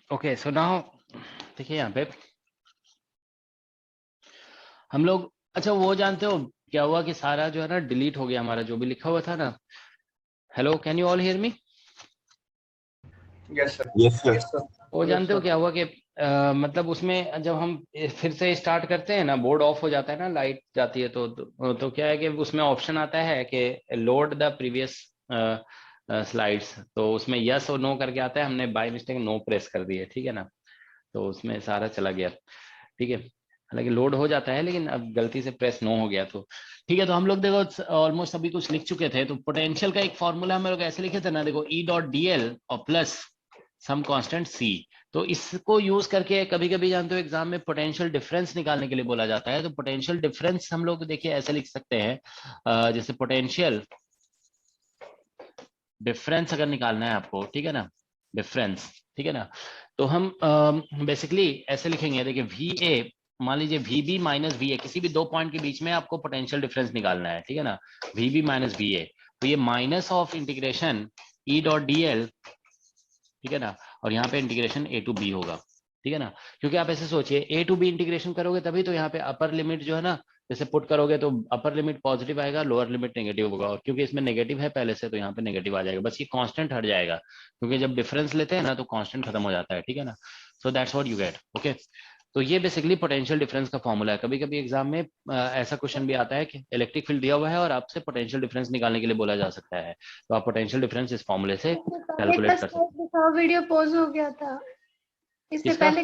Okay so now देखिए यहाँ पे हम लोग, अच्छा वो जानते हो क्या हुआ कि सारा जो है ना डिलीट हो गया, हमारा जो भी लिखा हुआ था ना। Hello, can you all hear me? Yes sir. Yes sir. वो यस जानते हो सर। क्या हुआ कि मतलब उसमें जब हम फिर से स्टार्ट करते हैं ना, बोर्ड ऑफ हो जाता है ना, लाइट जाती है तो क्या है कि उसमें ऑप्शन आता है कि लोड द प्रीवियस स्लाइड्स, तो उसमें यस और नो करके आता है, हमने बाय मिस्टेक नो प्रेस कर दिए, ठीक है ना, तो उसमें सारा चला गया। ठीक है, हालांकि लोड हो जाता है लेकिन अब गलती से प्रेस नो हो गया तो ठीक है। तो हम लोग देखो ऑलमोस्ट अभी कुछ लिख चुके थे, तो पोटेंशियल का एक फॉर्मूला हम लोग ऐसे लिखे थे ना, देखो ई डॉट डी एल और प्लस सम कांस्टेंट सी। तो इसको यूज करके कभी कभी जानते हो एग्जाम में पोटेंशियल डिफरेंस निकालने के लिए बोला जाता है। तो पोटेंशियल डिफरेंस हम लोग देखिए ऐसे लिख सकते हैं, जैसे पोटेंशियल डिफरेंस अगर निकालना है आपको, ठीक है ना, डिफरेंस, ठीक है ना, तो हम बेसिकली ऐसे लिखेंगे, देखिए वी ए, मान लीजिए V B minus V A, किसी भी दो पॉइंट के बीच में आपको पोटेंशियल डिफरेंस निकालना है, ठीक है ना, V B minus V A, तो ये minus of integration E dot D L, ठीक है ना, और यहाँ पे इंटीग्रेशन ए टू बी होगा, ठीक है ना। क्योंकि आप ऐसे सोचिए ए टू बी इंटीग्रेशन करोगे तभी तो यहाँ पे अपर लिमिट जो है ना, जैसे पुट करोगे तो अपर लिमिट पॉजिटिव आएगा, लोअर लिमिट नेगेटिव होगा, और क्योंकि इसमें नेगेटिव है पहले से तो यहाँ पे नेगेटिव आ जाएगा, बस ये कांस्टेंट हट जाएगा, क्योंकि जब डिफरेंस लेते हैं ना तो कांस्टेंट खत्म हो जाता है, ठीक है ना। So that's what you get, okay. तो ये बेसिकली पोटेंशियल डिफरेंस का फॉर्मूला है। कभी कभी एग्जाम में ऐसा क्वेश्चन भी आता है कि इलेक्ट्रिक फील्ड दिया हुआ है और आपसे पोटेंशियल डिफरेंस निकालने के लिए बोला जा सकता है, तो आप पोटेंशियल डिफरेंस इस फॉर्मूले से इससे पहले का कैलकुलेट कर सकते स्लाइड दिखाओ, वीडियो पॉज हो गया था। हैं। इससे इसका, पहले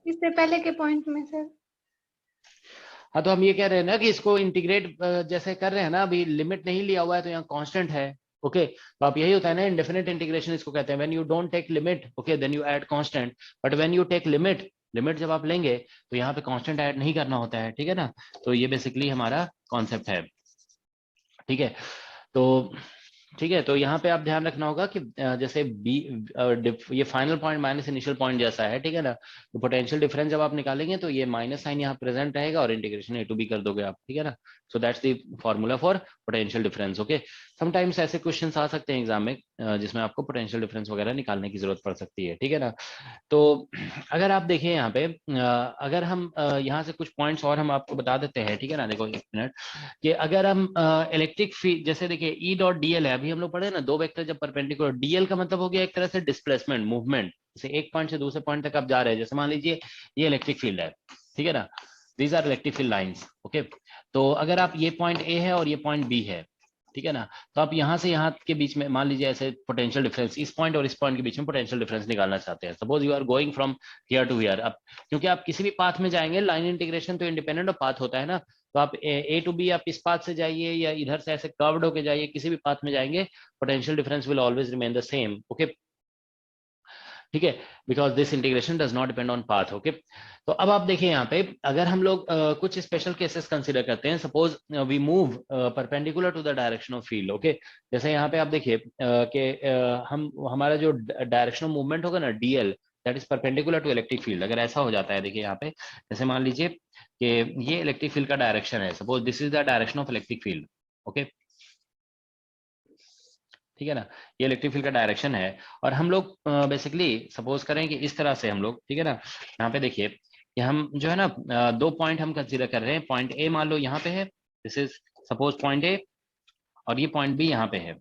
इससे पहले के पॉइंट में सर। हाँ तो हम ये कह रहे हैं ना कि इसको इंटीग्रेट जैसे कर रहे हैं ना, अभी लिमिट नहीं लिया हुआ है तो यहाँ कांस्टेंट है, ओके। तो आप यही होता है ना, इंडेफिनिट इंटीग्रेशन इसको कहते हैं, when you don't take limit, okay, then you add constant, but when you take limit, limit जब आप लेंगे तो यहाँ पे कांस्टेंट ऐड नहीं करना होता है, ठीक है ना। तो ये बेसिकली हमारा कॉन्सेप्ट है, ठीक है। तो ठीक है, तो यहाँ पे आप ध्यान रखना होगा कि जैसे बी, ये final point minus initial point जैसा है, ठीक है ना। तो पोटेंशियल डिफरेंस जब आप निकालेंगे तो ये माइनस साइन यहाँ प्रेजेंट रहेगा और इंटीग्रेशन ए टू बी कर दोगे आप, ठीक है ना। So that's the formula for potential difference, okay. Sometimes ऐसे क्वेश्चंस आ सकते हैं एग्जाम में जिसमें आपको पोटेंशियल डिफरेंस वगैरह निकालने की जरूरत पड़ सकती है, ठीक है ना। तो अगर आप देखिए यहाँ पे अगर हम यहाँ से कुछ पॉइंट्स और हम आपको बता देते हैं, ठीक है ना, देखो एक मिनट, कि अगर हम इलेक्ट्रिक फील्ड जैसे देखिए ई डॉट डीएल है, अभी हम लोग पढ़े ना, दो वेक्टर जब परपेंडिकुलर, डीएल का मतलब हो गया एक तरह से डिस्प्लेसमेंट, मूवमेंट, जैसे एक पॉइंट से दूसरे पॉइंट तक आप जा रहे हैं, जैसे मान लीजिए ये इलेक्ट्रिक फील्ड है, ठीक है ना, these are electric field lines, okay. तो अगर आप ये पॉइंट ए है और ये पॉइंट बी है, ठीक है ना, तो आप यहाँ से यहाँ के बीच में मान लीजिए ऐसे पोटेंशियल डिफरेंस, इस पॉइंट और इस पॉइंट के बीच में पोटेंशियल डिफरेंस निकालना चाहते हैं, suppose you are going from here to here. अब क्योंकि आप किसी भी पाथ में जाएंगे, लाइन इंटीग्रेशन तो इंडिपेंडेंट ऑफ पाथ होता है ना, तो आप ए टू बी आप इस पाथ से जाइए या इधर से ऐसे कर्व्ड होके जाइए, किसी भी पाथ में जाएंगे, potential difference will always remain the same, okay, ठीक है, because this integration does not depend on path, okay. तो अब आप देखिए यहाँ पे अगर हम लोग कुछ स्पेशल केसेस कंसीडर करते हैं, suppose we move perpendicular to the direction of field, okay. जैसे यहाँ पे आप देखिए कि हम हमारा जो डायरेक्शन ऑफ मूवमेंट होगा ना, D L, that is perpendicular to electric field. अगर ऐसा हो जाता है, देखिए यहाँ पे जैसे मान लीजिए कि ये इलेक्ट्रिक फील्ड का डायरेक्शन है, suppose this is the direction of electric field, okay, ठीक है ना, ये इलेक्ट्रिक फील्ड का डायरेक्शन है। और हम लोग बेसिकली सपोज करें कि इस तरह से हम लोग, ठीक है ना, यहाँ पे देखिए कि हम जो है ना दो पॉइंट हम कंसीडर कर रहे हैं, पॉइंट ए मान लो यहाँ पे है, this is suppose point A, और ये पॉइंट बी यहाँ पे है,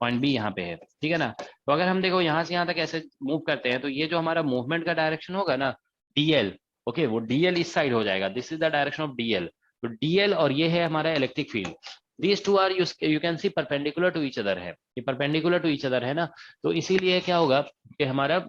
पॉइंट बी यहाँ पे है, ठीक है ना। तो अगर हम देखो यहाँ से यहाँ तक ऐसे मूव करते हैं, तो ये जो हमारा मूवमेंट का डायरेक्शन होगा ना, डीएल, ओके, वो डीएल इस साइड हो जाएगा, this is the direction of D L. तो डीएल और ये है हमारा electric field, these two are you can see perpendicular to each other है, ये परपेंडिकुलर टू ईच अदर है ना। तो इसीलिए क्या होगा कि हमारा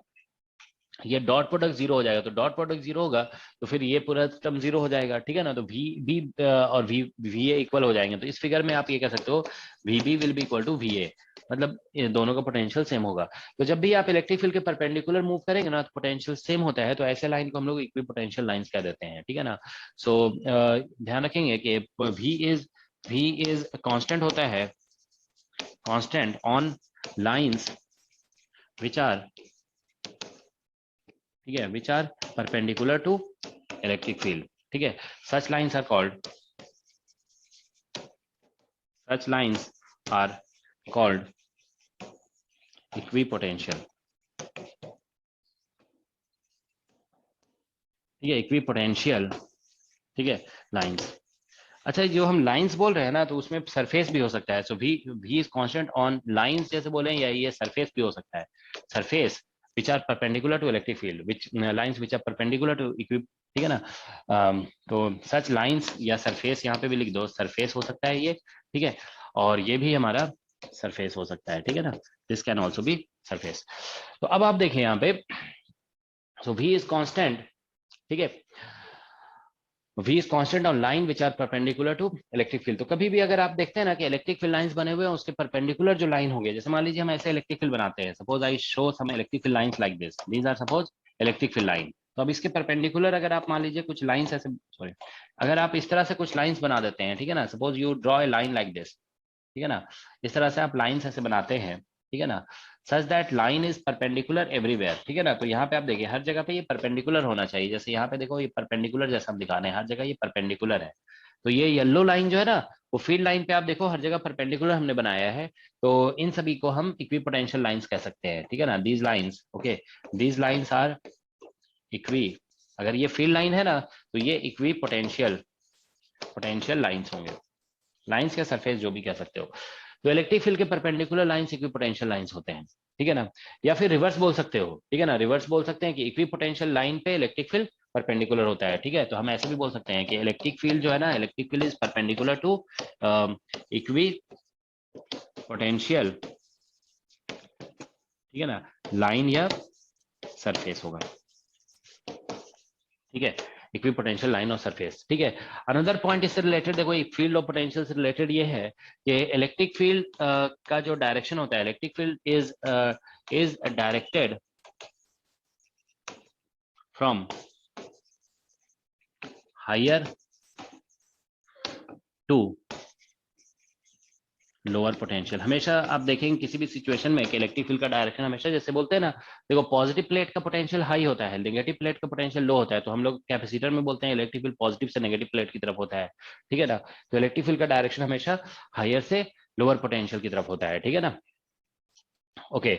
ये डॉट प्रोडक्ट जीरो हो जाएगा, तो डॉट प्रोडक्ट जीरो होगा तो फिर ये पूरा टर्म जीरो हो जाएगा, ठीक है ना। तो वी बी और वी ए इक्वल हो जाएंगे। तो इस फिगर में आप ये कह सकते हो V B will be equal to V A, मतलब ये दोनों का पोटेंशियल सेम होगा। तो जब भी आप इलेक्ट्रिक फील्ड के परपेंडिकुलर मूव करेंगे ना, तो पोटेंशियल सेम होता है, तो ऐसे लाइन को हम लोग इक्वी पोटेंशियल लाइंस कह देते हैं, ठीक है ना। सो ध्यान रखेंगे कि वी इज कांस्टेंट होता है, constant on lines which are, ठीक है, which are perpendicular to electric field, ठीक है। Such lines are called, such lines are called equipotential, ठीक है, इक्विपोटेंशियल, ठीक है, लाइंस। अच्छा, जो हम लाइंस बोल रहे हैं ना, तो उसमें सरफेस भी हो सकता है। सो भी इज कांस्टेंट ऑन लाइंस जैसे बोले, या ये सरफेस भी हो सकता है, surface which are perpendicular to electric field, which lines which are perpendicular to equip, ठीक है ना। तो सच लाइंस या सरफेस, यहाँ पे भी लिख दो, सरफेस हो सकता है ये, ठीक है, और ये भी हमारा सरफेस हो सकता है, ठीक है ना, this can also be surface. तो अब आप देखें यहाँ पे, सो वी इज कांस्टेंट, ठीक है, V is constant on line which are perpendicular to electric field। तो कभी भी अगर आप देखते हैं ना कि इलेक्ट्रिक फील्ड लाइंस बने हुए हैं, उसके परपेंडिकुलर जो लाइन होगी, जैसे मान लीजिए हम ऐसे इलेक्ट्रिक फील्ड बनाते हैं, suppose I show some electric field lines like this, these are suppose electric field line. तो अब इसके परपेंडिकुलर अगर आप मान लीजिए कुछ लाइंस ऐसे, सॉरी, अगर आप इस तरह से कुछ लाइंस बना देते हैं, ठीक है ना, suppose you draw a line like this, ठीक है ना, इस तरह से आप लाइंस ऐसे बनाते हैं, ठीक है ना, such that line is perpendicular everywhere, ठीक है ना। तो यहाँ पे आप देखिए हर जगह पे ये परपेंडिकुलर होना चाहिए, जैसे यहाँ पे देखो ये परपेंडिकुलर जैसा हम दिखा रहे हैं, हर जगह ये परपेंडिकुलर है। तो ये येलो लाइन जो है ना, वो फील्ड लाइन पे आप देखो हर जगह परपेंडिकुलर हमने बनाया है, तो इन सभी को हम इक्विपोटेंशियल लाइंस कह सकते हैं, ठीक है ना, these lines, okay, these lines are equi, अगर ये फील्ड लाइन है ना, तो ये इक्वी पोटेंशियल लाइंस होंगे, लाइंस या सरफेस जो भी कह सकते हो। तो इलेक्ट्रिक फील्ड के परपेंडिकुलर लाइंस इक्विपोटेंशियल लाइंस होते हैं, ठीक है ना, या फिर रिवर्स बोल सकते हो, ठीक है ना, रिवर्स बोल सकते हैं कि इक्विपोटेंशियल लाइन पे इलेक्ट्रिक फील्ड परपेंडिकुलर होता है, ठीक है। तो हम ऐसे भी बोल सकते हैं कि इलेक्ट्रिक फील्ड जो है ना, electric field is perpendicular to equipotential, ठीक है ना, लाइन या सरफेस होगा, ठीक है, इक्विपोटेंशियल लाइन और सरफेस, ठीक है। अनदर पॉइंट इससे रिलेटेड देखो, फील्ड ऑफ पोटेंशियल से रिलेटेड ये है कि इलेक्ट्रिक फील्ड का जो डायरेक्शन होता है, electric field is directed from higher to lower potential. हमेशा आप देखेंगे किसी भी सिचुएशन में कि इलेक्ट्रिक फील्ड का डायरेक्शन हमेशा, जैसे बोलते हैं ना, देखो पॉजिटिव प्लेट का पोटेंशियल हाई होता है, नेगेटिव प्लेट का पोटेंशियल लो होता है, तो हम लोग कैपेसिटर में बोलते हैं इलेक्ट्रिक फील्ड पॉजिटिव से नेगेटिव प्लेट की तरफ होता है, ठीक है ना। तो इलेक्ट्रिक फील्ड का डायरेक्शन हमेशा हायर से लोअर पोटेंशियल की तरफ होता है, ठीक है ना, ओके।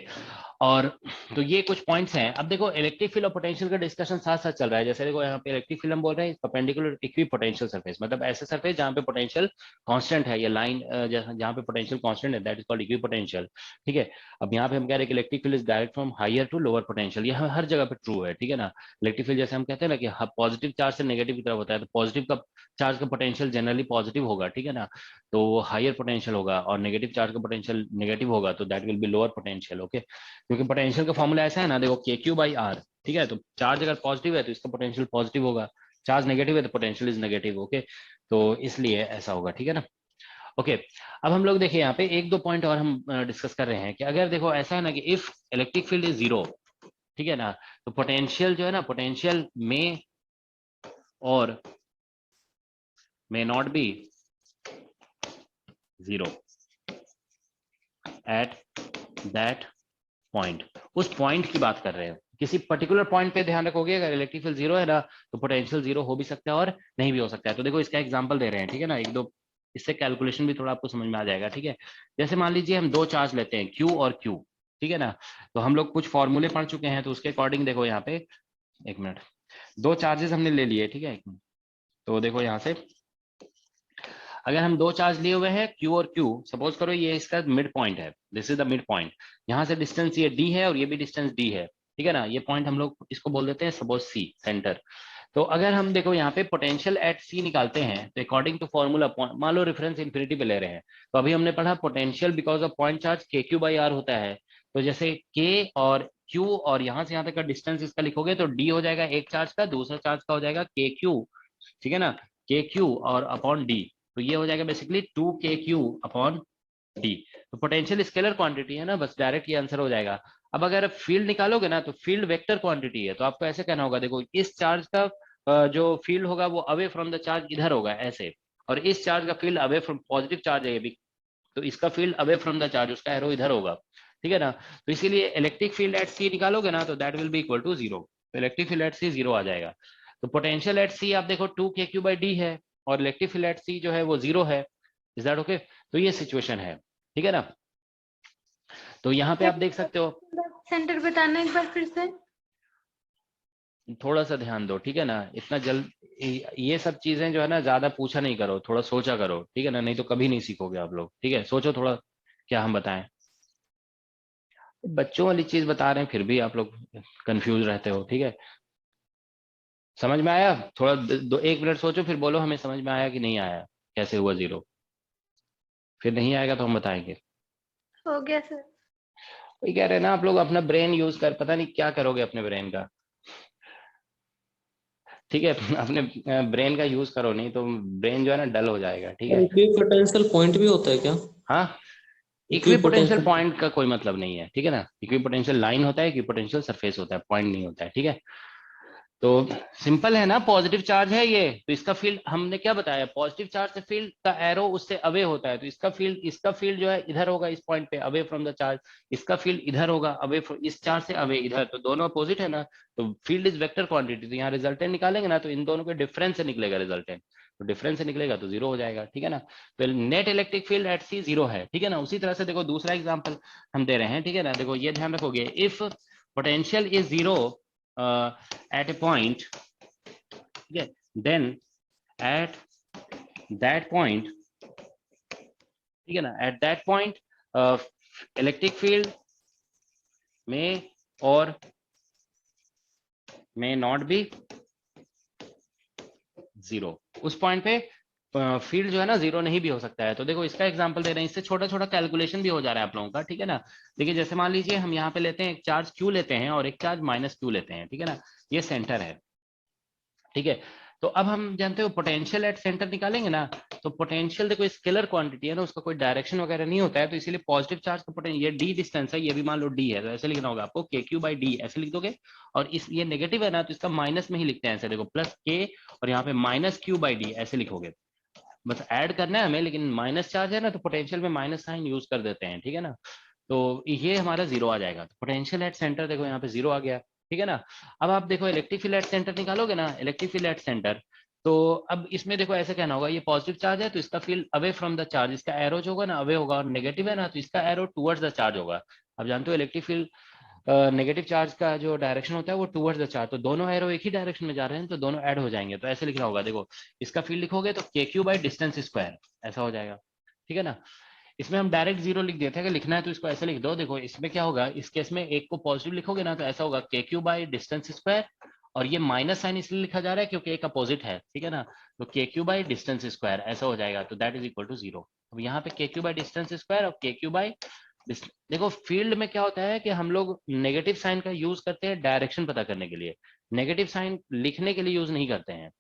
और तो ये कुछ पॉइंट्स हैं। अब देखो इलेक्ट्रिक फील्ड और पोटेंशियल का डिस्कशन साथ साथ चल रहा है, जैसे देखो यहाँ पे इलेक्ट्रिक फील्ड हम बोल रहे हैं परपेंडिकुलर इक्वी पोटेंशियल सरफेस, मतलब ऐसे सरफेस जहाँ पे पोटेंशियल कांस्टेंट है, ये लाइन जहाँ पे पोटेंशियल कांस्टेंट है, that is called equi potential, ठीक है। अब यहाँ पे हम कह रहे हैं कि electric field is direct from higher to lower potential, यह हर जगह पे ट्रू है, ठीक है ना। इलेक्ट्रिक फील्ड जैसे हम कहते हैं ना कि पॉजिटिव चार्ज से नेगेटिव की तरफ होता है, तो पॉजिटिव का चार्ज का पोटेंशियल जनरली पॉजिटिव होगा, ठीक है ना, तो वो हायर पोटेंशियल होगा, और नेगेटिव चार्ज का पोटेंशियल नेगेटिव होगा, तो that will be lower potential, okay. क्योंकि पोटेंशियल का फॉर्मूला ऐसा है ना, देखो के क्यू बाई आर, ठीक है, तो चार्ज अगर पॉजिटिव है तो इसका पोटेंशियल पॉजिटिव होगा, चार्ज नेगेटिव है तो पोटेंशियल इज नेगेटिव, ओके, तो इसलिए ऐसा होगा, ठीक है ना, ओके। अब हम लोग देखिए यहाँ पे एक दो पॉइंट और हम डिस्कस कर रहे हैं कि अगर देखो ऐसा है ना कि if electric field is zero, ठीक है ना, तो पोटेंशियल जो है ना, पोटेंशियल में और may not be zero at that point, उस पॉइंट की बात कर रहे हैं, किसी पर्टिकुलर पॉइंट पे ध्यान रखोगे, अगर इलेक्ट्रिक फील्ड जीरो है ना, तो पोटेंशियल जीरो हो भी सकता है और नहीं भी हो सकता है। तो देखो इसका एग्जांपल दे रहे हैं, ठीक है ना, एक दो, इससे कैलकुलेशन भी थोड़ा आपको समझ में आ जाएगा, ठीक है। जैसे मान लीजिए हम दो चार्ज लेते हैं Q और Q, ठीक है ना, तो हम लोग कुछ फॉर्मूले पढ़ चुके हैं, तो उसके अकॉर्डिंग देखो यहाँ पे, एक मिनट, दो चार्जेस हमने ले लिए, ठीक है, तो देखो यहाँ से अगर हम दो चार्ज लिए हुए हैं Q और Q, सपोज करो ये इसका मिड पॉइंट है, this is the mid point, यहाँ से डिस्टेंस ये D है और ये भी डिस्टेंस D है, ठीक है ना, ये पॉइंट हम लोग इसको बोल देते हैं सपोज C, सेंटर। तो अगर हम देखो यहाँ पे पोटेंशियल एट C निकालते हैं, तो अकॉर्डिंग टू फॉर्मूला, मान लो रेफरेंस इंफिनिटी पे ले रहे हैं, तो अभी हमने पढ़ा potential because of point charge KQ by R होता है, तो जैसे K और Q और यहाँ से यहाँ तक का डिस्टेंस इसका लिखोगे तो D हो जाएगा एक चार्ज का, दूसरा चार्ज का हो जाएगा KQ, ठीक है ना, KQ और अपॉन D, तो ये हो जाएगा बेसिकली 2KQ अपॉन D। तो पोटेंशियल स्केलर क्वांटिटी है ना, बस डायरेक्ट ये आंसर हो जाएगा। अब अगर फील्ड निकालोगे ना, तो फील्ड वेक्टर क्वांटिटी है, तो आपको ऐसे कहना होगा, देखो इस चार्ज का जो फील्ड होगा वो अवे फ्रॉम द चार्ज इधर होगा ऐसे, और इस चार्ज का field away from, positive charge है ये भी, तो इसका field away from the charge, उसका एरो इधर होगा, ठीक है ना। तो इसीलिए इलेक्ट्रिक फील्ड एट सी निकालोगे ना, तो that will be equal to zero, तो electric field at C zero आ जाएगा। तो पोटेंशियल एट सी आप देखो 2KQ बाई डी है, और इलेक्ट्रिक फील्ड एट सी जो है वो जीरो है, इज दैट ओके। तो ये सिचुएशन है, ठीक है ना, तो यहाँ पे आप देख सकते हो। सेंटर बताना एक बार फिर से। थोड़ा सा ध्यान दो, ठीक है ना, इतना जल्द ये सब चीजें जो है ना ज्यादा पूछा नहीं करो, थोड़ा सोचा करो, ठीक है ना, नहीं तो कभी नहीं सीखोगे आप लोग, ठीक है, सोचो थोड़ा क्या हम बताएं। बच्चों वाली चीज बता रहे हैं फिर भी आप लोग कंफ्यूज रहते हो, ठीक है। समझ में आया? थोड़ा एक मिनट सोचो फिर बोलो हमें समझ में आया कि नहीं आया, कैसे हुआ जीरो। फिर नहीं आएगा तो हम बताएंगे। हो गया सर। वही कह रहे हैं ना, आप लोग अपना ब्रेन यूज कर, पता नहीं क्या करोगे अपने ब्रेन का, ठीक है। अपने ब्रेन का यूज करो, नहीं तो ब्रेन जो है ना डल हो जाएगा, ठीक है। इक्विपोटेंशियल पॉइंट भी होता है क्या? हाँ, इक्विपोटेंशियल इक्विपोटेंशियल। पॉइंट का कोई मतलब नहीं है, ठीक है ना, इक्विपोटेंशियल लाइन होता है, इक्विपोटेंशियल सरफेस होता है, पॉइंट नहीं होता है, ठीक है। तो सिंपल है ना, पॉजिटिव चार्ज है ये, तो इसका फील्ड हमने क्या बताया, पॉजिटिव चार्ज से फील्ड का एरो उससे अवे होता है, तो इसका फील्ड जो है इधर होगा इस पॉइंट पे, अवे फ्रॉम द चार्ज। इसका फील्ड इधर होगा, अवे इस चार्ज से अवे इधर, तो दोनों अपोजिट है ना। तो फील्ड इज वेक्टर क्वांटिटी, तो यहाँ रिजल्टेंट निकालेंगे ना, तो इन दोनों के डिफरेंस से निकलेगा रिजल्टेंट, तो डिफरेंस से निकलेगा तो जीरो हो जाएगा, ठीक है ना। तो net electric field at C zero है, ठीक है ना। उसी तरह से देखो दूसरा एग्जाम्पल हम दे रहे हैं, ठीक है ना, देखो ये ध्यान रखोगे, if potential is zero at a point, ठीक है, then at that point, ठीक है ना, at that point electric field में और may not be जीरो, उस पॉइंट पे फील्ड जो है ना जीरो नहीं भी हो सकता है। तो देखो इसका एग्जांपल दे रहे हैं, इससे छोटा छोटा कैलकुलेशन भी हो जा रहा है आप लोगों का, ठीक है ना। देखिए जैसे मान लीजिए हम यहाँ पे लेते हैं एक चार्ज क्यू लेते हैं और एक चार्ज माइनस क्यू लेते हैं, ठीक है ना, ये सेंटर है, ठीक है। तो अब हम जानते हो पोटेंशियल एट सेंटर निकालेंगे ना, तो पोटेंशियल देखो स्केलर क्वांटिटी है ना, उसका कोई डायरेक्शन वगैरह नहीं होता है, तो इसीलिए पॉजिटिव चार्ज का पोटेंशियल, ये डी डिस्टेंस है, ये भी मान लो डी है, तो ऐसे लिखना होगा आपको के क्यू बाई डी, ऐसे लिख दोगे। और इस ये नेगेटिव है ना, तो इसका माइनस में ही लिखते हैं ऐसे, देखो प्लस के और यहाँ पे माइनस क्यू बाई डी ऐसे लिखोगे, बस ऐड करना है हमें, लेकिन माइनस चार्ज है ना तो पोटेंशियल में माइनस साइन यूज कर देते हैं, ठीक है ना। तो ये हमारा जीरो आ जाएगा, तो पोटेंशियल एट सेंटर देखो यहाँ पे जीरो आ गया, ठीक है ना। अब आप देखो इलेक्ट्रिक फील्ड एट सेंटर निकालोगे ना, इलेक्ट्रिक फील्ड एट सेंटर, तो अब इसमें देखो ऐसे कहना होगा, ये पॉजिटिव चार्ज है तो इसका field away from the charge, इसका एरो जो होगा ना अवे होगा, और नेगेटिव है ना तो इसका एरो टुवर्ड्स द चार्ज होगा। अब जानते हो इलेक्ट्रिक फील्ड नेगेटिव चार्ज का जो डायरेक्शन होता है वो टुवर्ड्स द चार्ज, तो दोनों एरो एक ही डायरेक्शन में जा रहे हैं तो दोनों ऐड हो जाएंगे, तो ऐसे लिखना होगा, देखो इसका फील्ड लिखोगे तो के क्यू बाई डिस्टेंस स्क्वायर ऐसा हो जाएगा, ठीक है ना। इसमें हम डायरेक्ट जीरो लिख देते हैं, अगर लिखना है तो इसको ऐसे लिख दो, देखो इसमें क्या होगा, इस केस में एक को पॉजिटिव लिखोगे ना तो ऐसा होगा के क्यू बाई डिस्टेंस स्क्वायर, और ये माइनस साइन इसलिए लिखा जा रहा है क्योंकि एक अपोजिट है, ठीक है ना, तो के क्यू बाई डिस्टेंस स्क्वायर ऐसा हो जाएगा, तो that is equal to zero. अब यहाँ पे के क्यू बाई डिस्टेंस स्क्वायर और के क्यू बाई, देखो फील्ड में क्या होता है कि हम लोग नेगेटिव साइन का यूज करते हैं डायरेक्शन पता करने के लिए, नेगेटिव साइन लिखने के लिए यूज नहीं करते हैं,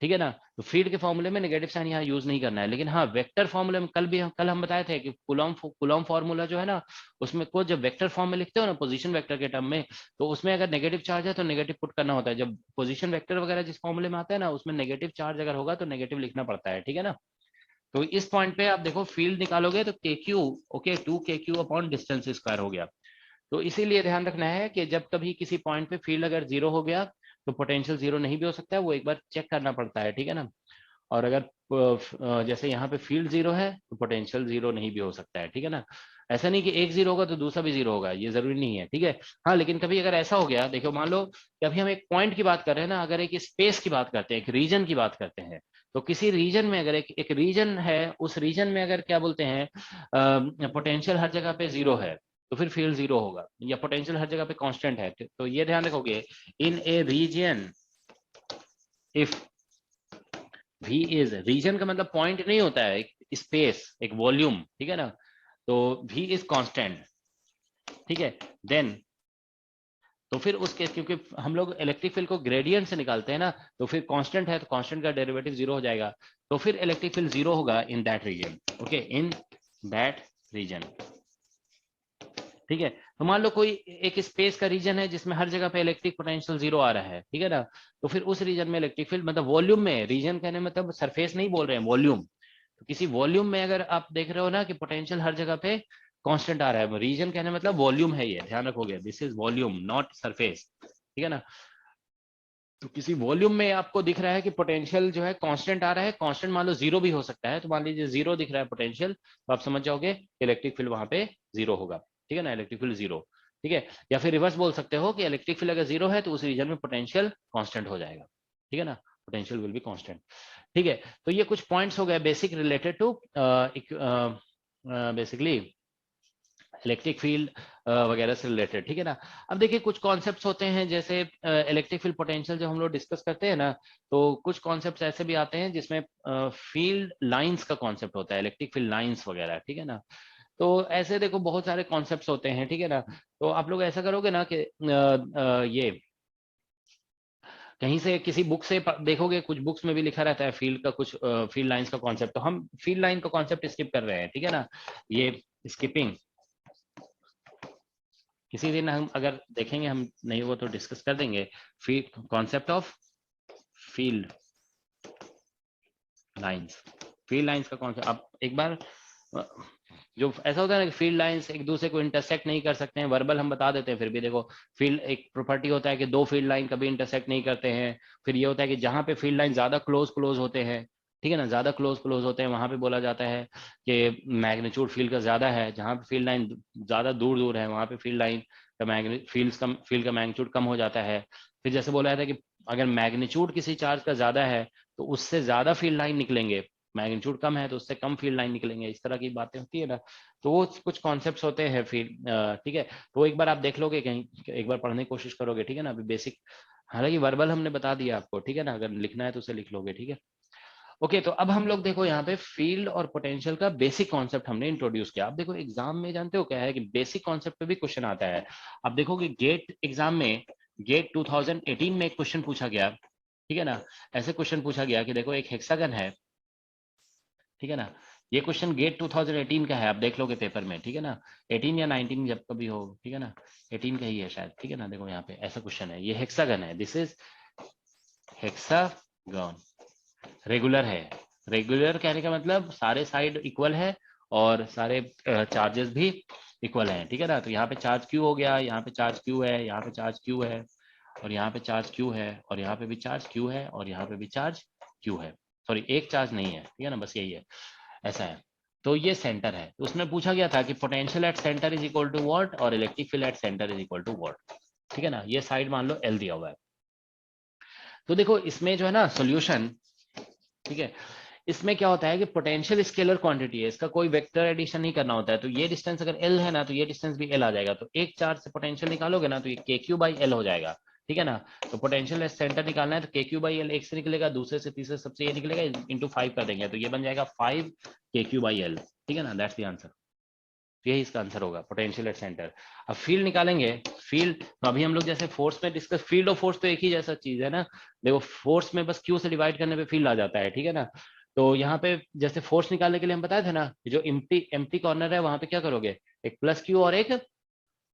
ठीक है ना। तो फील्ड के फॉर्मूले में नेगेटिव साइन यहाँ यूज नहीं करना है, लेकिन हाँ वेक्टर फॉर्मूले में कल हम बताए थे कि कुलॉम फॉर्मूला जो है ना, उसमें को जब वेक्टर फॉर्म में लिखते हो ना पोजीशन वेक्टर के टर्म में, तो उसमें अगर नेगेटिव चार्ज है तो नेगेटिव पुट करना होता है, जब पोजीशन वेक्टर वगैरह जिस फॉर्मूले में आता है ना उसमें नेगेटिव चार्ज अगर होगा तो नेगेटिव लिखना पड़ता है, ठीक है ना। तो इस पॉइंट पे आप देखो फील्ड निकालोगे तो के क्यू, ओके, टू के क्यू अपॉन डिस्टेंस स्क्वायर हो गया। तो इसीलिए ध्यान रखना है कि जब कभी किसी पॉइंट पे फील्ड अगर जीरो हो गया तो पोटेंशियल जीरो नहीं भी हो सकता है, वो एक बार चेक करना पड़ता है, ठीक है ना। और अगर जैसे यहाँ पे फील्ड जीरो है तो पोटेंशियल जीरो नहीं भी हो सकता है, ठीक है ना। ऐसा नहीं कि एक जीरो होगा तो दूसरा भी जीरो होगा, ये जरूरी नहीं है, ठीक है। हाँ लेकिन कभी अगर ऐसा हो गया, देखो मान लो कि अभी हम एक पॉइंट की बात कर रहे हैं ना, अगर एक स्पेस की बात करते हैं, एक रीजन की बात करते हैं, तो किसी रीजन में अगर एक रीजन है, उस रीजन में अगर क्या बोलते हैं पोटेंशियल हर जगह पे जीरो है, तो फिर फील्ड जीरो होगा, या पोटेंशियल हर जगह पे कांस्टेंट है, तो ये ध्यान रखोगे, in a region if we is, region का मतलब पॉइंट नहीं होता है, एक स्पेस, एक वॉल्यूम, ठीक है ना, तो वी इज कांस्टेंट, ठीक है, देन तो फिर उस केस, क्योंकि हम लोग इलेक्ट्रिक फील्ड को ग्रेडियंट से निकालते हैं ना, तो फिर कांस्टेंट है तो कांस्टेंट का डेरिवेटिव जीरो हो जाएगा, तो फिर इलेक्ट्रिक फील्ड जीरो होगा in that region, okay, in that region, ठीक है। तो मान लो कोई एक स्पेस का रीजन है जिसमें हर जगह पे इलेक्ट्रिक पोटेंशियल जीरो आ रहा है, ठीक है ना, तो फिर उस रीजन में इलेक्ट्रिक फील्ड, मतलब वॉल्यूम में, रीजन कहने मतलब सरफेस नहीं बोल रहे हैं, वॉल्यूम, तो किसी वॉल्यूम में अगर आप देख रहे हो ना कि पोटेंशियल हर जगह पे कांस्टेंट आ रहा है, रीजन कहने मतलब वॉल्यूम है, ये ध्यान रखोगे, this is volume not surface, ठीक है ना। तो किसी वॉल्यूम में आपको दिख रहा है कि पोटेंशियल जो है कांस्टेंट आ रहा है, कांस्टेंट मान लो जीरो भी हो सकता है, तो मान लीजिए जीरो दिख रहा है पोटेंशियल, तो आप समझ जाओगे इलेक्ट्रिक फील्ड वहां पे जीरो होगा, ठीक है ना, इलेक्ट्रिक फील्ड जीरो। ठीक है, या फिर रिवर्स बोल सकते हो कि इलेक्ट्रिक फील्ड अगर जीरो है तो उस रीजन में पोटेंशियल कांस्टेंट हो जाएगा, ठीक है ना, पोटेंशियल विल बी कांस्टेंट। ठीक है, तो ये कुछ पॉइंट्स हो गए basic related to basically electric field वगैरह से रिलेटेड, ठीक है ना। अब देखिए कुछ कॉन्सेप्ट्स होते हैं जैसे इलेक्ट्रिक फील्ड पोटेंशियल जब हम लोग डिस्कस करते हैं ना, तो कुछ कॉन्सेप्ट्स ऐसे भी आते हैं जिसमें फील्ड लाइंस का कॉन्सेप्ट होता है, इलेक्ट्रिक फील्ड लाइंस वगैरह, ठीक है ना। तो ऐसे देखो बहुत सारे कॉन्सेप्ट्स होते हैं, ठीक है ना। तो आप लोग ऐसा करोगे ना कि ये कहीं से किसी बुक से देखोगे, कुछ बुक्स में भी लिखा रहता है फील्ड का कुछ फील्ड लाइंस का कॉन्सेप्ट, तो हम फील्ड लाइन का कॉन्सेप्ट स्किप कर रहे हैं, ठीक है ना, ये स्किपिंग किसी दिन हम अगर देखेंगे, हम नहीं वो तो डिस्कस कर देंगे, concept of field lines, field lines का कॉन्सेप्ट। आप एक बार जो ऐसा होता है ना कि फील्ड लाइंस एक दूसरे को इंटरसेक्ट नहीं कर सकते हैं, वर्बल हम बता देते हैं, फिर भी देखो फील्ड एक प्रॉपर्टी होता है कि दो फील्ड लाइन कभी इंटरसेक्ट नहीं करते हैं। फिर ये होता है कि जहां पे फील्ड लाइन ज्यादा क्लोज क्लोज होते हैं, ठीक है ना, ज्यादा क्लोज क्लोज होते हैं, वहां पे बोला जाता है कि मैग्नीट्यूड फील्ड का ज्यादा है। जहां पे फील्ड लाइन ज्यादा दूर दूर है वहां पे फील्ड लाइन का फील्ड का मैग्नीट्यूड कम हो जाता है। फिर जैसे बोला जाता है कि अगर मैग्नीट्यूड किसी चार्ज का ज्यादा है तो उससे ज्यादा फील्ड लाइन निकलेंगे, मैग्नीट्यूड कम है तो उससे कम फील्ड लाइन निकलेंगे, इस तरह की बातें होती है ना। तो वो कुछ कॉन्सेप्ट्स होते हैं फिर, ठीक है, तो एक बार आप देख लोगे, कहीं एक बार पढ़ने की कोशिश करोगे, ठीक है ना, अभी बेसिक, हालांकि वर्बल हमने बता दिया आपको, ठीक है ना, अगर लिखना है तो उसे लिख लोगे, ठीक है। ओके, तो अब हम लोग देखो यहाँ पे फील्ड और पोटेंशियल का बेसिक कॉन्सेप्ट हमने इंट्रोड्यूस किया। अब देखो एग्जाम में जानते हो क्या है कि बेसिक कॉन्सेप्ट पे भी क्वेश्चन आता है। अब देखो कि गेट एग्जाम में, गेट 2018 में एक क्वेश्चन पूछा गया, ठीक है ना, ऐसे क्वेश्चन पूछा गया कि देखो एक हेक्सागन है, ठीक है ना, ये क्वेश्चन गेट 2018 का है, आप देख लोगे पेपर में, ठीक है ना, 18 या 19 जब कभी हो, ठीक है ना, 18 का ही है शायद, ठीक है ना। देखो यहाँ पे ऐसा क्वेश्चन है, ये हेक्सागन है, दिस इज हेक्सागन, रेगुलर है। रेगुलर कहने का मतलब सारे साइड इक्वल है और सारे चार्जेस भी इक्वल हैं, ठीक है ना। तो यहाँ पे चार्ज क्यू हो गया, यहाँ पे चार्ज क्यू है, यहाँ पे चार्ज क्यू है, और यहाँ पे चार्ज क्यू है, और यहाँ पे भी चार्ज क्यू है, और यहाँ पे भी चार्ज क्यू है, सॉरी एक चार्ज नहीं है, ठीक है ना, बस यही है, ऐसा है। तो ये सेंटर है, तो उसमें पूछा गया था कि potential at centre is equal to what और electric field at centre is equal to what, ठीक है ना। ये साइड मान लो एल दिया हुआ है। तो देखो इसमें जो है ना सॉल्यूशन, ठीक है, इसमें क्या होता है कि पोटेंशियल स्केलर क्वांटिटी है, इसका कोई वेक्टर एडिशन नहीं करना होता है। तो ये डिस्टेंस अगर एल है ना तो ये डिस्टेंस भी एल आ जाएगा, तो एक चार्ज से पोटेंशियल निकालोगे ना तो ये के क्यू बाई एल हो जाएगा, ठीक है ना। तो पोटेंशियल सेंटर निकालना है तो के क्यू बाई एल एक से निकलेगा, दूसरे से तीसरे सबसे ये निकलेगा, इंटू 5 कर देंगे तो ये बन जाएगा 5 के क्यू बाई एल, ठीक है ना, दैट्स द आंसर। यही इसका आंसर होगा, पोटेंशियल एट सेंटर। अब फील्ड निकालेंगे, फील्ड तो अभी हम लोग जैसे फोर्स में डिस्कस, फील्ड और फोर्स तो एक ही जैसा चीज है ना। देखो फोर्स में बस क्यू से डिवाइड करने पे फील्ड आ जाता है, ठीक है ना। तो यहाँ पे जैसे फोर्स निकालने के लिए हम बताए थे ना, जो एम्प्टी एम्प्टी कॉर्नर है वहां पे क्या करोगे, एक प्लस क्यू और एक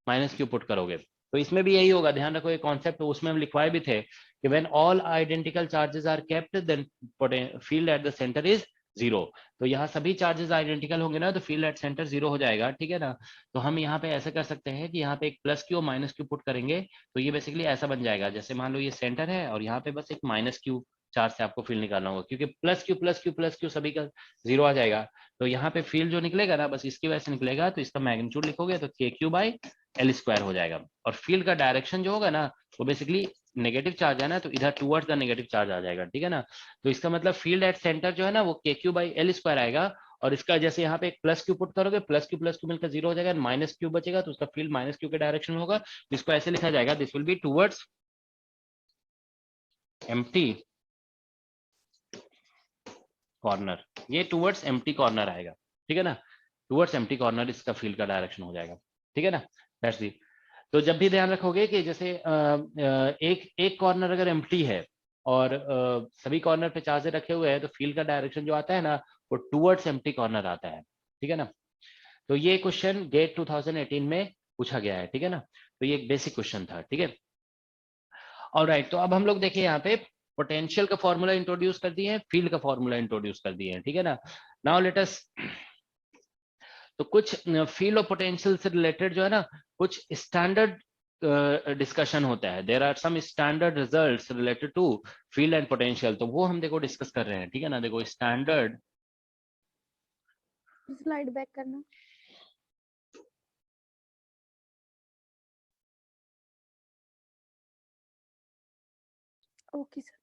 माइनस क्यू पुट करोगे। तो इसमें भी यही होगा, ध्यान रखो ये कॉन्सेप्ट उसमें हम लिखवाए भी थे कि when all identical charges are kept then field at the centre is zero. तो यहाँ सभी चार्जेस आइडेंटिकल होंगे ना तो फील्ड एट सेंटर जीरो हो जाएगा, ठीक है ना। तो हम यहाँ पे ऐसे कर सकते हैं कि यहाँ पे एक प्लस क्यू और माइनस क्यू पुट करेंगे, तो ये बेसिकली ऐसा बन जाएगा, जैसे मान लो ये सेंटर है और यहाँ पे बस एक माइनस क्यू चार्ज से आपको फील्ड निकालना होगा, क्योंकि plus Q plus Q plus Q सभी का जीरो आ जाएगा। तो यहाँ पे फील्ड जो निकलेगा ना बस इसकी वजह से निकलेगा, तो इसका मैग्नीट्यूड लिखोगे तो के क्यू बाई एल स्क्वायर हो जाएगा। और फील्ड का डायरेक्शन जो होगा ना वो बेसिकली नेगेटिव चार्ज है ना, तो इधर टूवर्ड्स द नेगेटिव चार्ज आ जाएगा, ठीक है ना। तो इसका मतलब फील्ड एट सेंटर जो है ना वो के क्यू बाई एल स्क्वायर आएगा, और इसका जैसे यहाँ पे एक प्लस क्यू पुट करोगे, प्लस क्यू मिलकर जीरो हो जाएगा, माइनस क्यू बचेगा तो उसका फील्ड माइनस क्यू के डायरेक्शन में होगा। इसको ऐसे लिखा जाएगा, this will be towards empty corner, ये टूवर्ड्स एम्प्टी कॉर्नर आएगा, ठीक है ना, टूवर्ड्स एम्प्टी कॉर्नर इसका फील्ड का डायरेक्शन हो जाएगा, ठीक है ना, दैट्स दी। तो जब भी ध्यान रखोगे कि जैसे एक एक कॉर्नर अगर एम्प्टी है और सभी कॉर्नर पे चार्ज रखे हुए हैं तो फील्ड का डायरेक्शन जो आता है ना वो टूवर्ड्स एम्प्टी कॉर्नर आता है, ठीक है ना। तो ये क्वेश्चन गेट 2018 में पूछा गया है, ठीक है ना। तो ये एक बेसिक क्वेश्चन था, ठीक है। ऑलराइट, तो अब हम लोग देखिए यहाँ पे पोटेंशियल का फॉर्मूला इंट्रोड्यूस कर दिए हैं, फील्ड का फॉर्मूला इंट्रोड्यूस कर दिए हैं, ठीक है ना। नाउ लेट अस, तो कुछ फील्ड और पोटेंशियल से रिलेटेड जो है ना कुछ स्टैंडर्ड डिस्कशन होता है, there are some standard results related to field and potential, तो वो हम देखो डिस्कस कर रहे हैं, ठीक है ना। देखो स्टैंडर्ड, स्लाइड बैक करना। Okay sir.